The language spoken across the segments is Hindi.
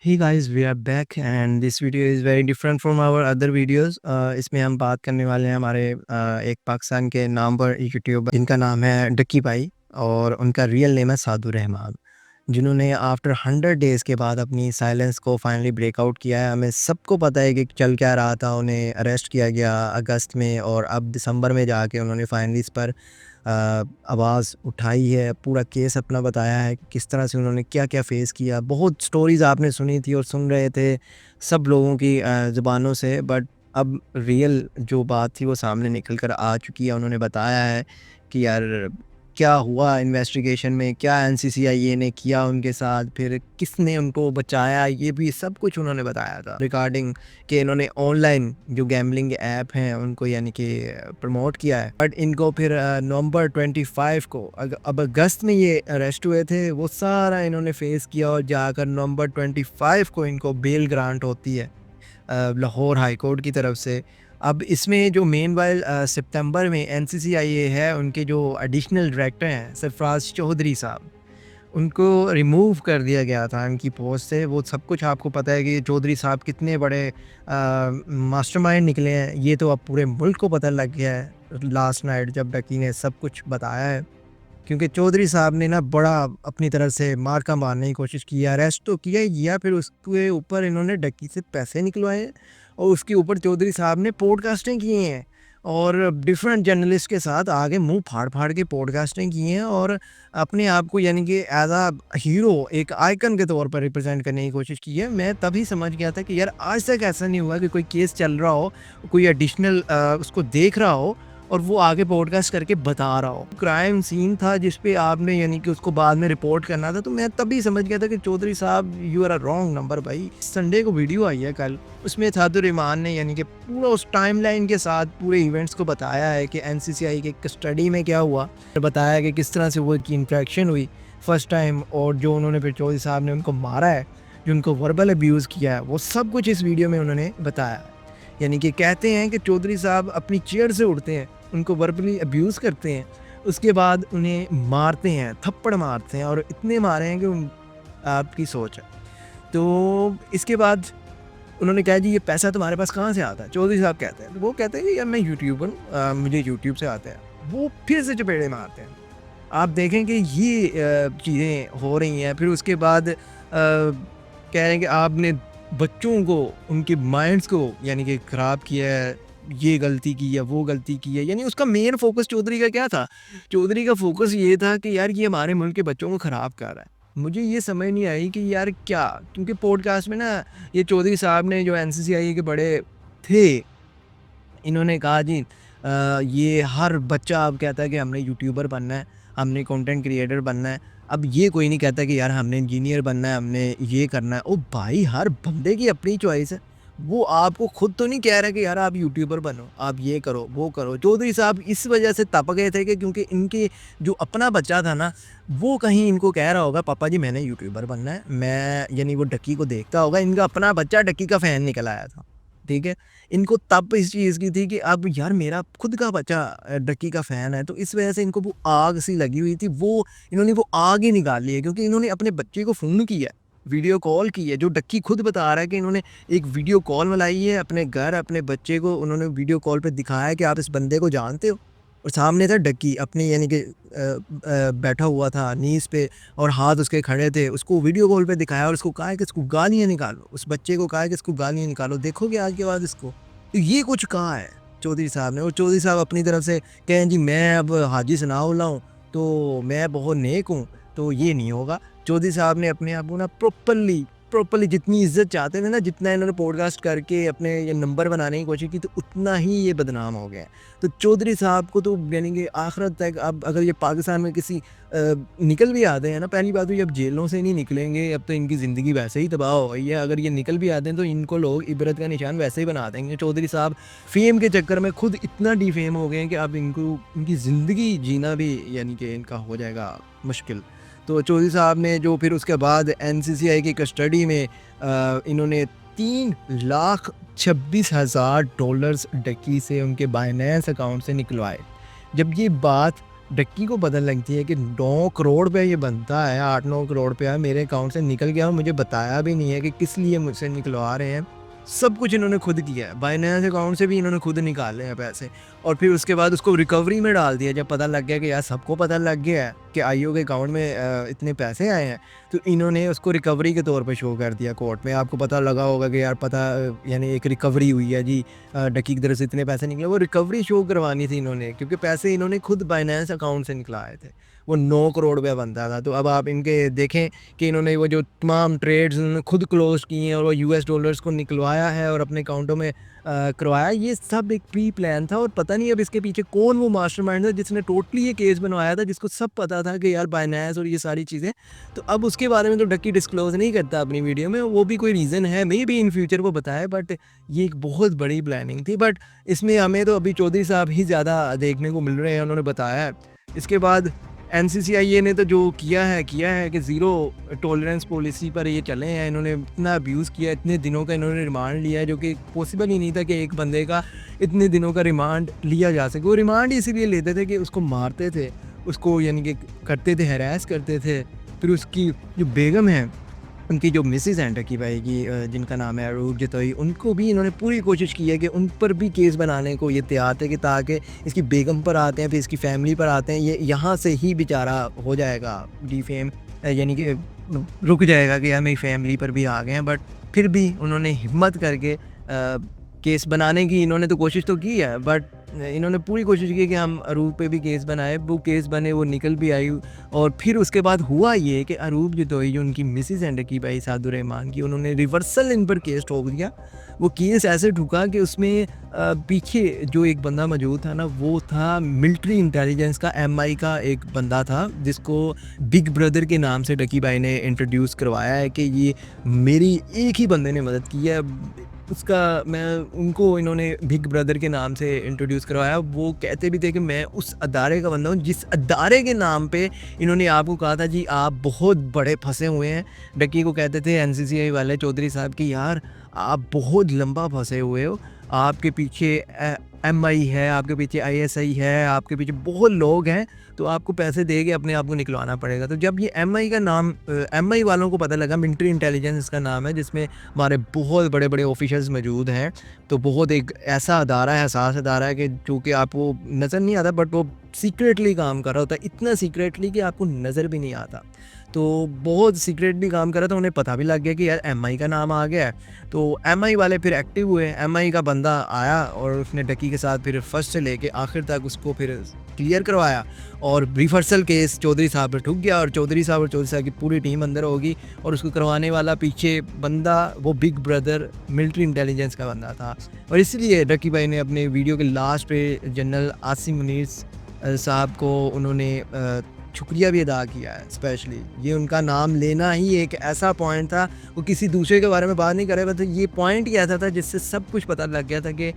Hey guys, we are back and this video is very different from our other videos. इसमें हम बात करने वाले हैं हमारे एक पाकिस्तान के नाम पर यूट्यूबर जिनका नाम है डक्की भाई और उनका रियल नेम है साधु रहमान, जिन्होंने आफ्टर 100 डेज़ के बाद अपनी साइलेंस को फाइनली ब्रेकआउट किया है। हमें सबको पता है कि चल क्या रहा था। उन्हें अरेस्ट किया गया अगस्त में और अब दिसंबर में जाके उन्होंने फाइनली इस पर आवाज़ उठाई है, पूरा केस अपना बताया है कि किस तरह से उन्होंने क्या-क्या फ़ेस किया। बहुत स्टोरीज़ आपने सुनी थी और सुन रहे थे सब लोगों की ज़ुबानों से, बट अब रियल जो बात थी वो सामने निकल कर आ चुकी है। उन्होंने बताया है कि यार क्या हुआ इन्वेस्टिगेशन में, क्या एनसीसीआईए ने किया उनके साथ, फिर किसने उनको बचाया, ये भी सब कुछ उन्होंने बताया था रिगार्डिंग कि इन्होंने ऑनलाइन जो गैम्बलिंग ऐप हैं उनको यानी कि प्रमोट किया है। बट इनको फिर नवंबर 25 को अब अगस्त में ये अरेस्ट हुए थे, वो सारा इन्होंने फेस किया और जाकर नवंबर 25 को इनको बेल ग्रांट होती है लाहौर हाई कोर्ट की तरफ से। अब इसमें जो मेनवाइल सितंबर में एनसीसीआईए है, उनके जो एडिशनल डायरेक्टर हैं सरफराज चौधरी साहब, उनको रिमूव कर दिया गया था उनकी पोस्ट से। वो सब कुछ आपको पता है कि चौधरी साहब कितने बड़े मास्टरमाइंड निकले हैं। ये तो अब पूरे मुल्क को पता लग गया है लास्ट नाइट जब डकी ने सब कुछ बताया है, क्योंकि चौधरी साहब ने ना बड़ा अपनी तरफ से मार्का मारने की कोशिश की है। अरेस्ट तो किया ही किया, फिर उसके ऊपर इन्होंने डकी से पैसे निकलवाए हैं और उसके ऊपर चौधरी साहब ने पॉडकास्टें की हैं और डिफरेंट जर्नलिस्ट के साथ आगे मुंह फाड़ फाड़ के पॉडकास्टें की हैं और अपने आप को यानी कि एज आ हीरो, एक आइकन के तौर पर रिप्रेजेंट करने की कोशिश की है। मैं तभी समझ गया था कि यार आज तक ऐसा नहीं हुआ कि कोई केस चल रहा हो, कोई एडिशनल उसको देख रहा हो और वो आगे पॉडकास्ट करके बता रहा हो। क्राइम सीन था जिस पे आपने यानी कि उसको बाद में रिपोर्ट करना था, तो मैं तभी समझ गया था कि चौधरी साहब you are a wrong number भाई। संडे को वीडियो आई है कल, उसमें साधु रहमान ने यानी कि पूरा उस टाइमलाइन के साथ पूरे इवेंट्स को बताया है कि एनसीसीआई के कस्टडी में क्या हुआ, बताया कि किस तरह से वो की इंट्रैक्शन हुई फर्स्ट टाइम और जो उन्होंने फिर चौधरी साहब ने उनको मारा है, जो उनको वर्बल अब्यूज़ किया है, वो सब कुछ इस वीडियो में उन्होंने बताया है। यानी कि कहते हैं कि चौधरी साहब अपनी चेयर से उठते हैं, उनको वर्बली अब्यूज़ करते हैं, उसके बाद उन्हें मारते हैं, थप्पड़ मारते हैं और इतने मारे हैं कि आपकी सोच है। तो इसके बाद उन्होंने कहा जी ये पैसा तुम्हारे पास कहाँ से आता है? चौधरी साहब कहते हैं, तो वो कहते हैं कि यार मैं यूट्यूबर हूँ, मुझे यूट्यूब से आता है। वो फिर से चपेड़े मारते हैं। आप देखें कि ये चीज़ें हो रही हैं। फिर उसके बाद कह रहे हैं कि आपने बच्चों को, उनके माइंड्स को यानी कि ख़राब किया है, ये गलती की है, वो गलती की है। यानी उसका मेन फ़ोकस चौधरी का क्या था? चौधरी का फ़ोकस ये था कि यार ये हमारे मुल्क के बच्चों को ख़राब कर रहा है। मुझे ये समझ नहीं आई कि यार क्या, क्योंकि पॉडकास्ट में ना ये चौधरी साहब ने जो एनसीसीआई के बड़े थे, इन्होंने कहा जी ये हर बच्चा अब कहता है कि हमने यूट्यूबर बनना है, हमने कंटेंट क्रिएटर बनना है। अब ये कोई नहीं कहता कि यार हमने इंजीनियर बनना है, हमने ये करना है। ओ भाई, हर बंदे की अपनी चॉइस है। वो आपको खुद तो नहीं कह रहा कि यार आप यूट्यूबर बनो, आप ये करो, वो करो। चौधरी साहब इस वजह से तप गए थे कि क्योंकि इनके जो अपना बच्चा था ना, वो कहीं इनको कह रहा होगा पापा जी मैंने यूट्यूबर बनना है। मैं यानी वो डक्की को देखता होगा, इनका अपना बच्चा डक्की का फ़ैन निकल आया था। ठीक है? इनको तब इस चीज़ की थी कि अब यार मेरा खुद का बच्चा डक्की का फ़ैन है, तो इस वजह से इनको वो आग सी लगी हुई थी। वो इन्होंने वो आग ही निकाली है, क्योंकि इन्होंने अपने बच्चे को फ़ोन किया है, वीडियो कॉल की है। जो डक्की खुद बता रहा है कि इन्होंने एक वीडियो कॉल मिलाई है अपने घर, अपने बच्चे को उन्होंने वीडियो कॉल पे दिखाया है कि आप इस बंदे को जानते हो? और सामने था डक्की अपने यानी कि बैठा हुआ था नीज़ पे और हाथ उसके खड़े थे। उसको वीडियो कॉल पे दिखाया और उसको कहा है कि इसको गालियाँ निकालो। उस बच्चे को कहा है कि इसको गालियाँ निकालो। देखोगे आज के बाद इसको? तो ये कुछ कहा है चौधरी साहब ने, और चौधरी साहब अपनी तरफ से कहें जी मैं अब हाजी सनाउल्लाह हूँ, तो मैं बहुत नेक हूँ, तो ये नहीं होगा। चौधरी साहब ने अपने आप को ना प्रॉपर्ली जितनी इज्जत चाहते थे ना, जितना इन्होंने पॉडकास्ट करके अपने ये नंबर बनाने की कोशिश की, तो उतना ही ये बदनाम हो गए। तो चौधरी साहब को तो यानी कि आखिरत तक, अब अगर ये पाकिस्तान में किसी निकल भी आते हैं ना, पहली बात तो ये अब जेलों से नहीं निकलेंगे, अब तो इनकी ज़िंदगी वैसे ही तबाह हो गई है। अगर ये निकल भी आते हैं तो इनको लोग इबरत का निशान वैसे ही बना देंगे। चौधरी साहब फेम के चक्कर में खुद इतना डिफेम हो गए हैं कि अब इनको इनकी ज़िंदगी जीना भी यानी कि इनका हो जाएगा मुश्किल। तो चौधरी साहब ने जो फिर उसके बाद एनसीसीआई की कस्टडी में इन्होंने 3,26,000 डॉलर्स डकी से उनके बाइनेंस अकाउंट से निकलवाए। जब ये बात डक्की को पता लगती है कि 9 करोड़ रुपया ये बनता है, 8-9 करोड़ रुपया मेरे अकाउंट से निकल गया और मुझे बताया भी नहीं है कि किस लिए मुझसे निकलवा रहे हैं। सब कुछ इन्होंने खुद किया है, बाइनेंस अकाउंट से भी इन्होंने खुद निकाले हैं पैसे और फिर उसके बाद उसको रिकवरी में डाल दिया। जब पता लग गया कि यार सबको पता लग गया है कि आईओ के अकाउंट में इतने पैसे आए हैं, तो इन्होंने उसको रिकवरी के तौर पे शो कर दिया कोर्ट में। आपको पता लगा होगा कि यार पता यानी एक रिकवरी हुई है जी, डक्की की तरफ से इतने पैसे निकले, वो रिकवरी शो करवानी थी इन्होंने, क्योंकि पैसे इन्होंने खुद बाइनेंस अकाउंट से निकलाए थे। वो 9 करोड़ रुपया बनता था। तो अब आप इनके देखें कि इन्होंने वो जो तमाम ट्रेड्स उन्होंने खुद क्लोज किए हैं और वो यूएस डॉलर्स को निकलवाया है और अपने अकाउंटों में करवाया। ये सब एक प्री प्लान था और पता नहीं अब इसके पीछे कौन वो मास्टरमाइंड था जिसने टोटली ये केस बनवाया था, जिसको सब पता था कि यार बाइनेंस और ये सारी चीज़ें। तो अब उसके बारे में तो डक्की डिस्क्लोज नहीं करता अपनी वीडियो में, वो भी कोई रीज़न है, मे बी इन फ्यूचर वो बताए, बट ये एक बहुत बड़ी प्लानिंग थी। बट इसमें हमें तो अभी चौधरी साहब ही ज़्यादा देखने को मिल रहे हैं, उन्होंने बताया है। इसके बाद एनसीसीआईए ने तो जो किया है कि ज़ीरो टॉलरेंस पॉलिसी पर ये चले हैं। इन्होंने इतना अब्यूज़ किया, इतने दिनों का इन्होंने रिमांड लिया है, जो कि पॉसिबल ही नहीं था कि एक बंदे का इतने दिनों का रिमांड लिया जा सके। वो रिमांड इसीलिए लेते थे कि उसको मारते थे, उसको यानी कि करते थे, हैरेस करते थे। फिर उसकी जो बेगम है, उनकी जो मिसेज़ हैं डक्की भाई की, जिनका नाम है अरूप जतोई, उनको भी इन्होंने पूरी कोशिश की है कि उन पर भी केस बनाने को ये तैयार थे कि ताकि इसकी बेगम पर आते हैं, फिर इसकी फैमिली पर आते हैं, ये यहाँ से ही बेचारा हो जाएगा डिफेम, यानी कि रुक जाएगा कि यार मेरी फैमिली पर भी आ गए हैं। बट फिर भी उन्होंने हिम्मत करके केस बनाने की इन्होंने तो कोशिश तो की है, बट इन्होंने पूरी कोशिश की कि हम अरूप पे भी केस बनाए। वो केस बने, वो निकल भी आई। और फिर उसके बाद हुआ ये कि अरूप जतोई जो उनकी मिसेस हैं डक्की भाई सादुर्रहमान की, उन्होंने रिवर्सल इन पर केस ठोक दिया। वो केस ऐसे ठुका कि उसमें पीछे जो एक बंदा मौजूद था ना, वो था मिलिट्री इंटेलिजेंस का, एमआई का एक बंदा था, जिसको बिग ब्रदर के नाम से डक्की भाई ने इंट्रोड्यूस करवाया है कि ये मेरी एक ही बंदे ने मदद की है। उसका उनको इन्होंने बिग ब्रदर के नाम से इंट्रोड्यूस करवाया। वो कहते भी थे कि मैं उस अदारे का बंदा हूँ जिस अदारे के नाम पे इन्होंने आपको कहा था जी आप बहुत बड़े फंसे हुए हैं। डक्की को कहते थे एनसीसीआई वाले चौधरी साहब कि यार आप बहुत लंबा फंसे हुए हो, आपके पीछे एमआई है, आपके पीछे आईएसआई है, आपके पीछे बहुत लोग हैं, तो आपको पैसे दे के अपने आप को निकलवाना पड़ेगा। तो जब ये एमआई का नाम, एमआई वालों को पता लगा, मिलिट्री इंटेलिजेंस इसका नाम है, जिसमें हमारे बहुत बड़े बड़े ऑफिसर्स मौजूद हैं, तो बहुत एक ऐसा अदारा है, हसास अदारा है कि जो कि आपको नज़र नहीं आता, बट वो सीक्रेटली काम कर रहा होता है, इतना सीक्रेटली कि आपको नज़र भी नहीं आता। तो बहुत सीक्रेटली काम कर रहा था, उन्हें पता भी लग गया कि यार एमआई का नाम आ गया है। तो एमआई वाले फिर एक्टिव हुए, एमआई का बंदा आया और उसने डक्की के साथ फिर फर्स्ट से लेके आखिर तक उसको फिर क्लियर करवाया और रिवर्सल केस चौधरी साहब पर ठुक गया और चौधरी साहब की पूरी टीम अंदर होगी और उसको करवाने वाला पीछे बंदा वो बिग ब्रदर मिलिट्री इंटेलिजेंस का बंदा था। और इसलिए डक्की भाई ने अपने वीडियो के लास्ट पे जनरल आसिम मुनीर साहब को उन्होंने शुक्रिया भी अदा किया है स्पेशली। ये उनका नाम लेना ही एक ऐसा पॉइंट था, वो किसी दूसरे के बारे में बात नहीं कर रहे, तो ये पॉइंट ही ऐसा था जिससे सब कुछ पता लग गया था कि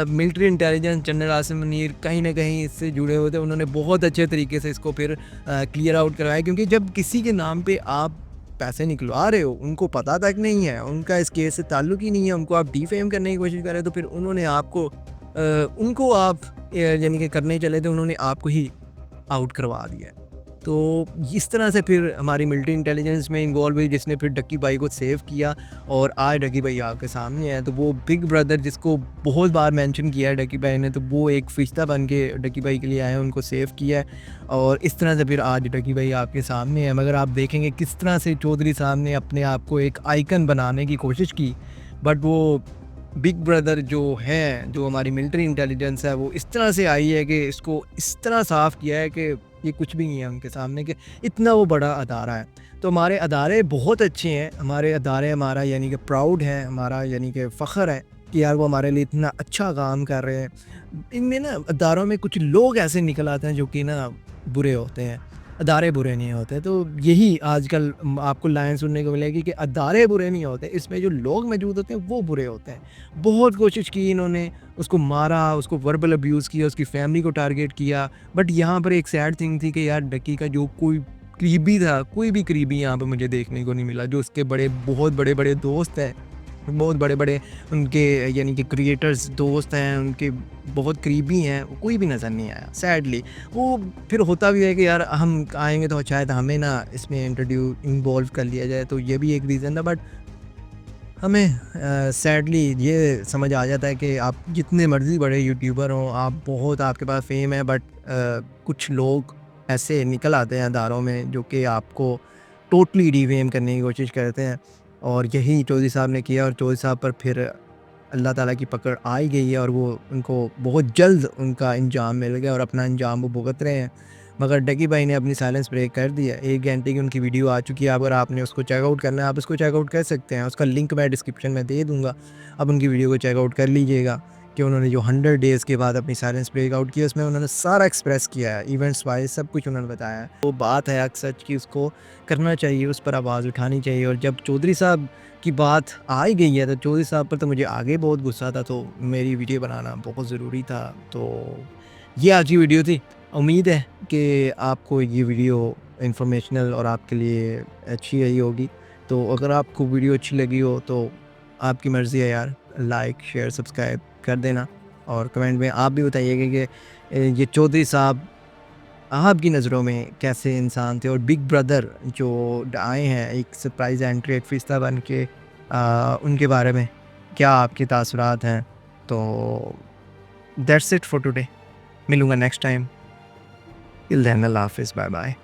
military intelligence general Asim Munir कहीं ना कहीं इससे जुड़े हुए थे। उन्होंने बहुत अच्छे तरीके से इसको फिर क्लियर आउट करवाया, क्योंकि जब किसी के नाम पे आप पैसे निकलवा रहे हो, उनको पता तक नहीं है, उनका इस केस से ताल्लुक ही नहीं है, उनको आप डिफेम करने की कोशिश कर रहे हो, तो फिर उन्होंने आपको उनको आप यानी कि करने चले थे, उन्होंने आपको ही आउट करवा दिया। तो इस तरह से फिर हमारी मिलिट्री इंटेलिजेंस में इन्वॉल्व हुई, जिसने फिर डक्की भाई को सेव किया और आज डक्की भाई आपके सामने है। तो वो बिग ब्रदर जिसको बहुत बार मेंशन किया है डक्की भाई ने, तो वो एक फरिश्ता बन के डक्की भाई के लिए आए हैं, उनको सेव किया है और इस तरह से फिर आज डक्की भाई आपके सामने है। मगर आप देखेंगे किस तरह से चौधरी साहब ने अपने आप को एक आइकन बनाने की कोशिश की, बट वो बिग ब्रदर जो है, जो हमारी मिलिट्री इंटेलिजेंस है, वो इस तरह से आई है कि इसको इस तरह साफ़ किया है कि ये कुछ भी नहीं है उनके सामने, कि इतना वो बड़ा अदारा है। तो हमारे अदारे बहुत अच्छे हैं, हमारे अदारे हमारा यानी कि प्राउड है, हमारा यानी कि फ़ख्र है कि यार वो हमारे लिए इतना अच्छा काम कर रहे हैं। इनमें ना अदारों में कुछ लोग ऐसे निकल आते हैं जो कि ना बुरे होते हैं, अदारे बुरे नहीं होते। तो यही आजकल आपको लाइन सुनने को मिलेगी कि अदारे बुरे नहीं होते, इसमें जो लोग मौजूद होते हैं वो बुरे होते हैं। बहुत कोशिश की इन्होंने, उसको मारा, उसको वर्बल अब्यूज़ किया, उसकी फैमिली को टारगेट किया। बट यहाँ पर एक सैड थिंग थी कि यार डक्की का जो कोई करीबी था, कोई भी करीबी यहाँ पर मुझे देखने को नहीं मिला, जो उसके बहुत बड़े बड़े दोस्त हैं, बहुत बड़े-बड़े उनके यानी कि क्रिएटर्स दोस्त हैं, उनके बहुत करीबी हैं, वो कोई भी नज़र नहीं आया सैडली। वो फिर होता भी है कि यार हम आएँगे तो शायद हमें ना इसमें इन्वॉल्व कर लिया जाए, तो ये भी एक रीज़न था। बट हमें सैडली ये समझ आ जाता है कि आप जितने मर्ज़ी बड़े यूट्यूबर हों, आप बहुत आपके पास फ़ेम है, बट कुछ लोग ऐसे निकल आते हैं धारों में जो कि आपको टोटली डिफ़ेम करने की कोशिश करते हैं। और यही चौधरी साहब ने किया, और चौधरी साहब पर फिर अल्लाह ताला की पकड़ आ ही गई है, और वो उनको बहुत जल्द उनका अंजाम मिल गया और अपना अंजाम वो भुगत रहे हैं। मगर डकी भाई ने अपनी साइलेंस ब्रेक कर दिया। 1 घंटे की उनकी वीडियो आ चुकी है, अगर आपने उसको चेकआउट करना है, आप उसको चेकआउट कर सकते हैं। उसका लिंक मैं डिस्क्रिप्शन में दे दूँगा। आप उनकी वीडियो को चेकआउट कर लीजिएगा कि उन्होंने जो 100 डेज़ के बाद अपनी साइलेंस ब्रेक आउट किया, उसमें उन्होंने सारा एक्सप्रेस किया है, इवेंट्स वाइज़ सब कुछ उन्होंने बताया है। वो बात है अक्सर कि उसको करना चाहिए, उस पर आवाज़ उठानी चाहिए। और जब चौधरी साहब की बात आ ही गई है, तो चौधरी साहब पर तो मुझे आगे बहुत गुस्सा था, तो मेरी वीडियो बनाना बहुत ज़रूरी था। तो ये आज की वीडियो थी। उम्मीद है कि आपको ये वीडियो इन्फॉर्मेशनल और आपके लिए अच्छी रही होगी। तो अगर आपको वीडियो अच्छी लगी हो तो आपकी मर्ज़ी है यार, लाइक, शेयर, सब्सक्राइब कर देना। और कमेंट में आप भी बताइएगा कि ये चौधरी साहब आपकी नज़रों में कैसे इंसान थे, और बिग ब्रदर जो आए हैं एक सरप्राइज़ एंट्री एक फ़रिश्ता बन के, उनके बारे में क्या आपके तासुरात हैं। तो दैट्स इट फॉर टुडे। मिलूँगा नेक्स्ट टाइम। टिल देन अल्लाह हाफ़िज़, बाय बाय।